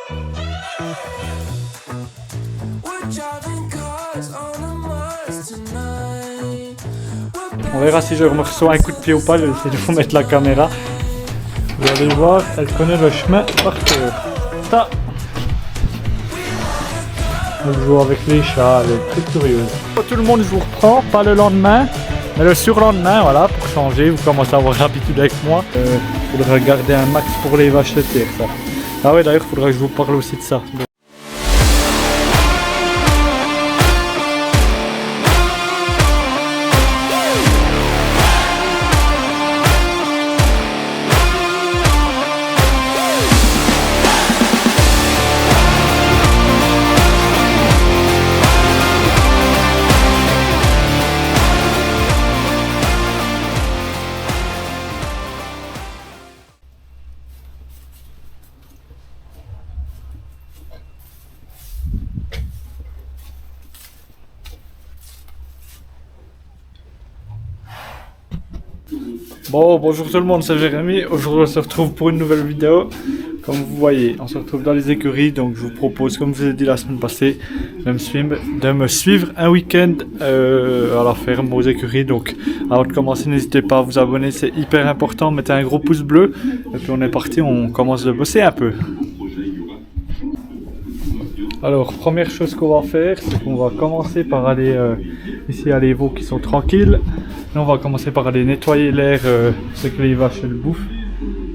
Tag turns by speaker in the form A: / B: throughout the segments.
A: On verra si je me reçois un coup de pied ou pas, je vais essayer de vous mettre la caméra. Vous allez voir, elle connaît le chemin par cœur. Ça. Elle joue avec les chats, elle est très curieuse. Tout le monde, je vous reprends, pas le lendemain, mais le surlendemain, voilà, pour changer, vous commencez à avoir l'habitude avec moi. Il faudra garder un max pour les vaches de terre, ça. Ah ouais, d'ailleurs, il faudra que je vous parle aussi de ça. Bon, bonjour tout le monde, c'est Jérémy. Aujourd'hui on se retrouve pour une nouvelle vidéo. Comme vous voyez, on se retrouve dans les écuries. Donc je vous propose, comme je vous ai dit la semaine passée, de me suivre un week-end à la ferme, aux écuries. Donc avant de commencer, n'hésitez pas à vous abonner, c'est hyper important. Mettez un gros pouce bleu. Et puis on est parti, on commence de bosser un peu. Alors, première chose qu'on va faire, c'est qu'on va commencer par aller ici à les veaux qui sont tranquilles. Là, on va commencer par aller nettoyer l'air, ce que les vaches elles bouffent.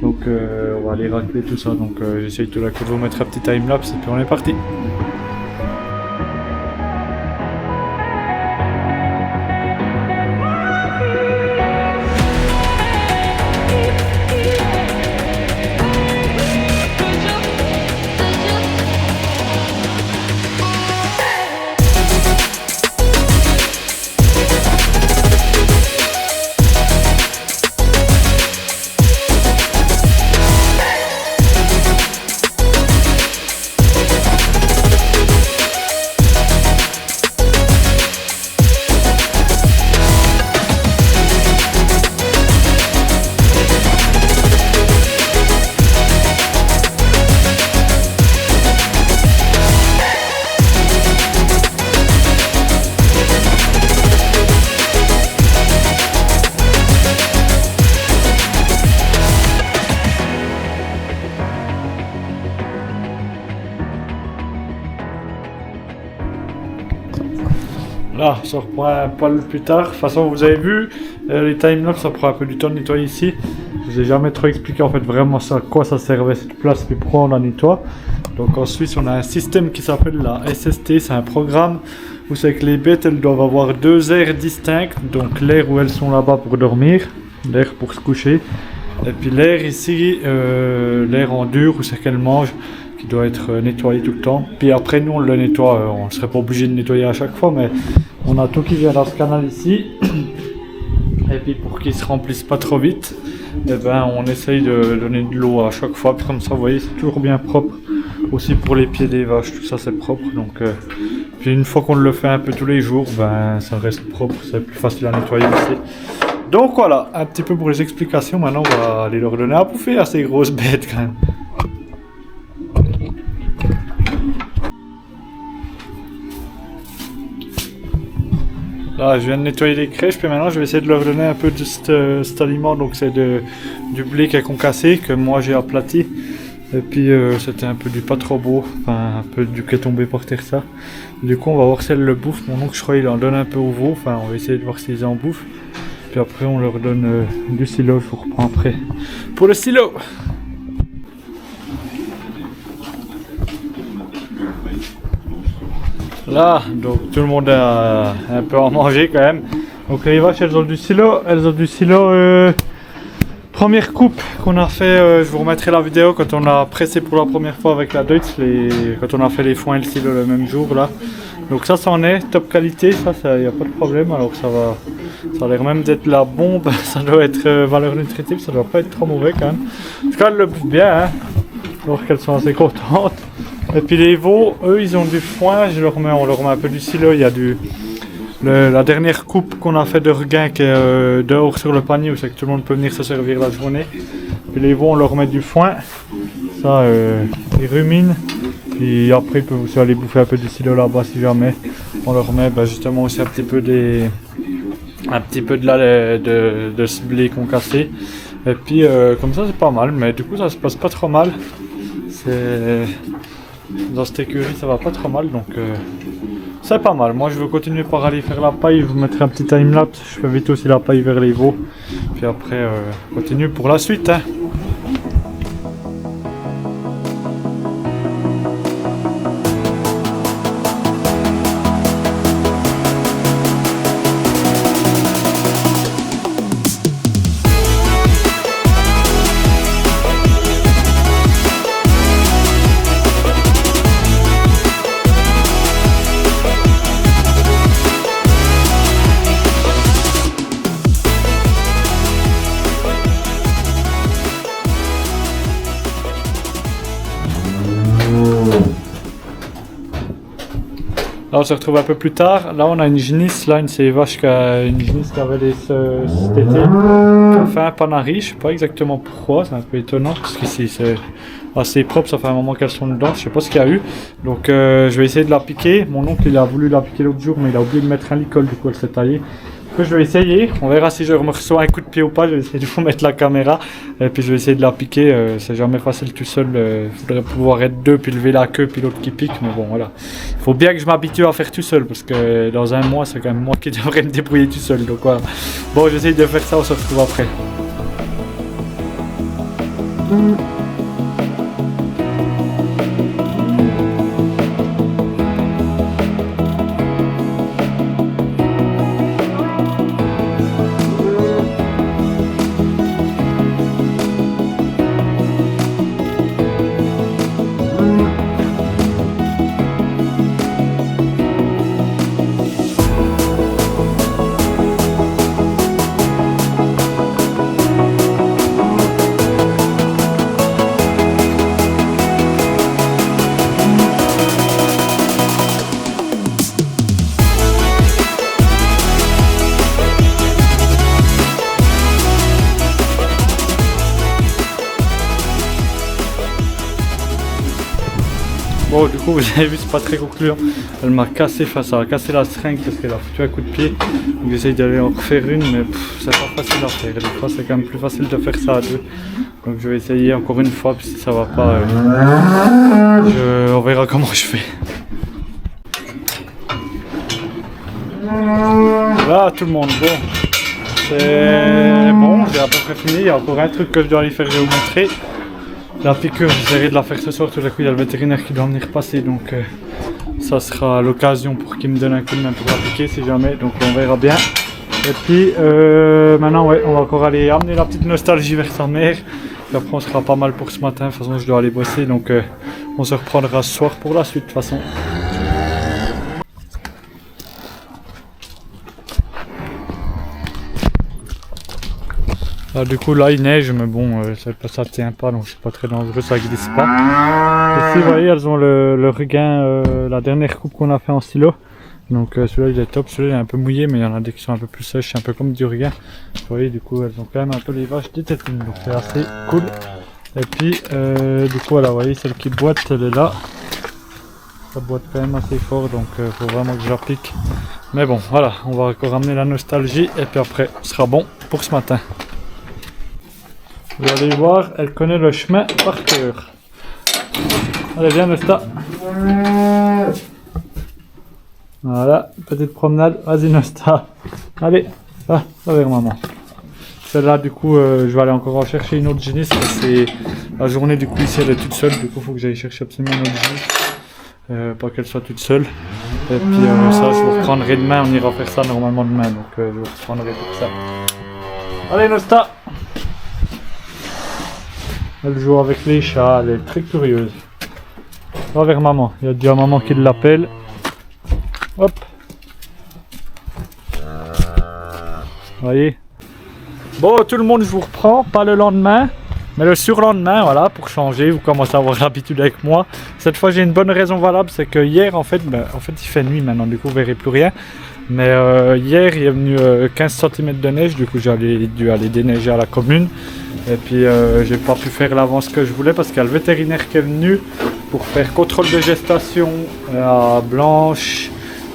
A: Donc, on va aller racler tout ça. Donc, j'essaye tout d'un coup de vous mettre un petit time-lapse et puis on est parti. Là, ça reprend un poil plus tard. De toute façon, vous avez vu, les timelapse, ça prend un peu du temps de nettoyer ici. Je vous ai jamais trop expliqué en fait vraiment ça, à quoi ça servait cette place et pourquoi on la nettoie. Donc en Suisse, on a un système qui s'appelle la SST. C'est un programme où c'est que les bêtes, elles doivent avoir deux aires distinctes. Donc l'air où elles sont là-bas pour dormir, l'air pour se coucher. Et puis l'air ici, l'air en dur où c'est qu'elles mangent, qui doit être nettoyé tout le temps. Puis après, nous, on le nettoie. On ne serait pas obligé de nettoyer à chaque fois, mais on a tout qui vient dans ce canal ici. Et puis pour qu'il se remplisse pas trop vite, et ben, on essaye de donner de l'eau à chaque fois. Puis comme ça, vous voyez, c'est toujours bien propre. Aussi pour les pieds des vaches, tout ça c'est propre. Donc, puis une fois qu'on le fait un peu tous les jours, ben, ça reste propre. C'est plus facile à nettoyer aussi. Donc voilà, un petit peu pour les explications. Maintenant, on va aller leur donner à bouffer à ces grosses bêtes quand même. Là, je viens de nettoyer les crèches, puis maintenant je vais essayer de leur donner un peu de cet aliment. Donc c'est du blé qui est concassé, que moi j'ai aplati. Et puis c'était un peu du pas trop beau, enfin un peu du qui est tombé par terre ça. Du coup on va voir si elles le bouffent. Mon oncle je crois il en donne un peu aux veaux, enfin on va essayer de voir s'ils en bouffent. Puis après on leur donne du silo, je vous reprends après pour le silo. Là, donc tout le monde a un peu à manger quand même. Donc les vaches elles ont du silo, première coupe qu'on a fait, je vous remettrai la vidéo quand on a pressé pour la première fois avec la Deutz, quand on a fait les foins et le silo le même jour là. Donc ça en est, top qualité, ça y a pas de problème, alors ça va, ça a l'air même d'être la bombe, ça doit être valeur nutritive, ça doit pas être trop mauvais quand même. En tout cas elles le bouffent bien, hein, alors qu'elles sont assez contentes. Et puis les veaux, eux, ils ont du foin, on leur met un peu du silo. Il y a la dernière coupe qu'on a fait de regain qui est dehors sur le panier où c'est que tout le monde peut venir se servir la journée. Puis les veaux, on leur met du foin. Ça, ils ruminent. Puis après, ils peuvent aussi aller bouffer un peu du silo là-bas si jamais. On leur met justement aussi un petit peu de ce blé concassé. Et puis comme ça, c'est pas mal. Mais du coup, ça se passe pas trop mal. Dans cette écurie, ça va pas trop mal. Donc c'est pas mal. Moi, je veux continuer par aller faire la paille. Je vous mettrai un petit time-lapse. Je fais vite aussi la paille vers les veaux. Puis après, continue pour la suite. Hein. Là on se retrouve un peu plus tard, là on a une génisse, là c'est une vache qui a une génisse qui avait cet été, qui a fait un panari, je sais pas exactement pourquoi, c'est un peu étonnant parce qu'ici c'est assez propre, ça fait un moment qu'elles sont dedans, je sais pas ce qu'il y a eu, donc je vais essayer de la piquer, mon oncle il a voulu la piquer l'autre jour mais il a oublié de mettre un licol, du coup elle s'est taillée. Que je vais essayer, on verra si je me reçois un coup de pied ou pas, je vais essayer de vous mettre la caméra et puis je vais essayer de la piquer, c'est jamais facile tout seul, il faudrait pouvoir être deux puis lever la queue puis l'autre qui pique, mais bon voilà. Il faut bien que je m'habitue à faire tout seul parce que dans un mois c'est quand même moi qui devrais me débrouiller tout seul, donc voilà. Bon j'essaye de faire ça, on se retrouve après. Bon du coup vous avez vu c'est pas très concluant, elle m'a cassé, ça a cassé la seringue parce qu'elle a foutu un coup de pied, donc j'essaye d'aller en refaire une mais c'est pas facile à faire, des fois c'est quand même plus facile de faire ça à deux, donc je vais essayer encore une fois puis si ça va pas, on verra comment je fais. Là tout le monde, bon c'est bon, j'ai à peu près fini, il y a encore un truc que je dois aller faire, je vais vous montrer. La piqûre, j'essaierai de la faire ce soir, tout à coup il y a le vétérinaire qui doit venir passer, donc ça sera l'occasion pour qu'il me donne un coup de main pour la piquer si jamais, donc on verra bien. Et puis maintenant ouais, on va encore aller amener la petite nostalgie vers sa mère, et après on sera pas mal pour ce matin, de toute façon je dois aller bosser, donc on se reprendra ce soir pour la suite de toute façon. Ah, du coup là il neige mais bon ça tient pas donc c'est pas très dangereux, ça glisse pas. Ici vous voyez elles ont le regain, la dernière coupe qu'on a fait en silo. Donc celui-là il est top, celui-là il est un peu mouillé mais il y en a des qui sont un peu plus sèches, c'est un peu comme du regain. Vous voyez du coup elles ont quand même un peu les vaches des tétines donc c'est assez cool. Et puis du coup voilà vous voyez celle qui boite elle est là. Ça boite quand même assez fort donc faut vraiment que je la pique. Mais bon voilà, on va encore ramener la nostalgie et puis après on sera bon pour ce matin. Vous allez voir, elle connaît le chemin par cœur. Allez, viens Nosta. Voilà, petite promenade. Vas-y Nosta. Allez, va vers maman. Celle-là, du coup, je vais aller encore en chercher une autre génisse. C'est la journée, du coup, ici, elle est toute seule. Du coup, il faut que j'aille chercher absolument une autre génisse. Pas qu'elle soit toute seule. Et puis, ça, je vous reprendrai demain. On ira faire ça normalement demain. Donc, je vous reprendrai tout ça. Allez Nosta. Elle joue avec les chats, elle est très curieuse. Va vers maman, il y a déjà maman qui l'appelle. Hop. Voyez. Bon tout le monde je vous reprends, pas le lendemain, mais le surlendemain, voilà, pour changer, vous commencez à avoir l'habitude avec moi. Cette fois j'ai une bonne raison valable, c'est que hier en fait il fait nuit maintenant, du coup vous verrez plus rien. Mais hier, il est venu 15 cm de neige, du coup j'ai dû aller déneiger à la commune. Et puis j'ai pas pu faire l'avance que je voulais parce qu'il y a le vétérinaire qui est venu pour faire contrôle de gestation à Blanche.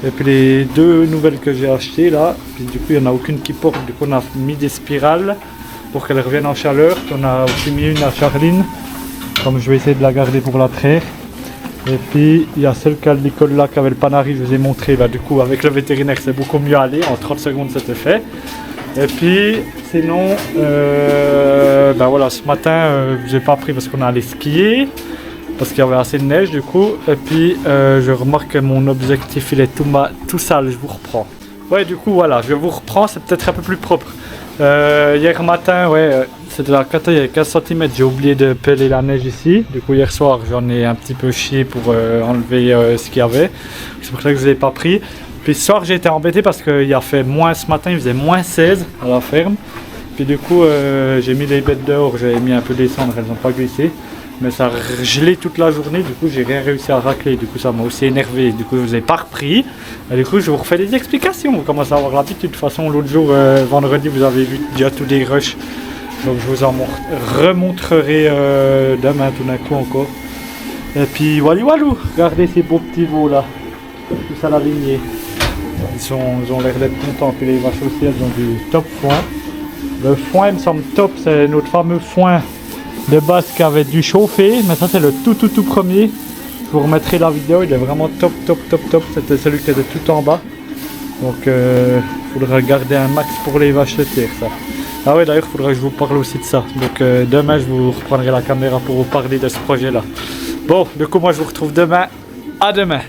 A: Et puis les 2 nouvelles que j'ai achetées là, puis du coup il n'y en a aucune qui porte, du coup on a mis des spirales pour qu'elles reviennent en chaleur. Puis on a aussi mis une à Charline, comme je vais essayer de la garder pour la traire. Et puis il y a celle qu'a l'école là qui avait le panari, je vous ai montré, bah, du coup avec le vétérinaire c'est beaucoup mieux allé, en 30 secondes c'était fait. Et puis sinon, ben voilà, ce matin j'ai pas pris parce qu'on est allé skier, parce qu'il y avait assez de neige du coup. Et puis je remarque que mon objectif il est tout sale, je vous reprends. Ouais, du coup voilà, je vous reprends, c'est peut-être un peu plus propre. Hier matin, ouais, c'était la cata, il y avait 15 cm, j'ai oublié de peler la neige ici. Du coup hier soir j'en ai un petit peu chié pour enlever ce qu'il y avait. C'est pour ça que je ne les ai pas pris. Puis ce soir j'ai été embêté parce qu'il a fait moins ce matin, il faisait moins 16 à la ferme. Puis du coup j'ai mis les bêtes dehors, j'avais mis un peu des cendres, elles n'ont pas glissé. Mais ça a gelé toute la journée, du coup j'ai rien réussi à racler, du coup ça m'a aussi énervé, du coup je vous ai pas repris. Et du coup je vous refais des explications, vous commencez à avoir l'habitude. De toute façon l'autre jour, vendredi, vous avez vu déjà tous les rushs. Donc je vous en remontrerai demain tout d'un coup encore. Et puis walou, regardez ces beaux petits veaux là, tous à la lignée. Ils ont l'air d'être contents, puis les vaches aussi elles ont du top foin. Le foin il me semble top, c'est notre fameux foin de base qui avait dû chauffer, mais ça c'est le tout premier. Je vous remettrai la vidéo, il est vraiment top. C'était celui qui était tout en bas. Donc il faudra garder un max pour les vaches laitières ça. Ah ouais, d'ailleurs il faudra que je vous parle aussi de ça. Donc demain je vous reprendrai la caméra pour vous parler de ce projet là. Bon, du coup moi je vous retrouve demain. À demain.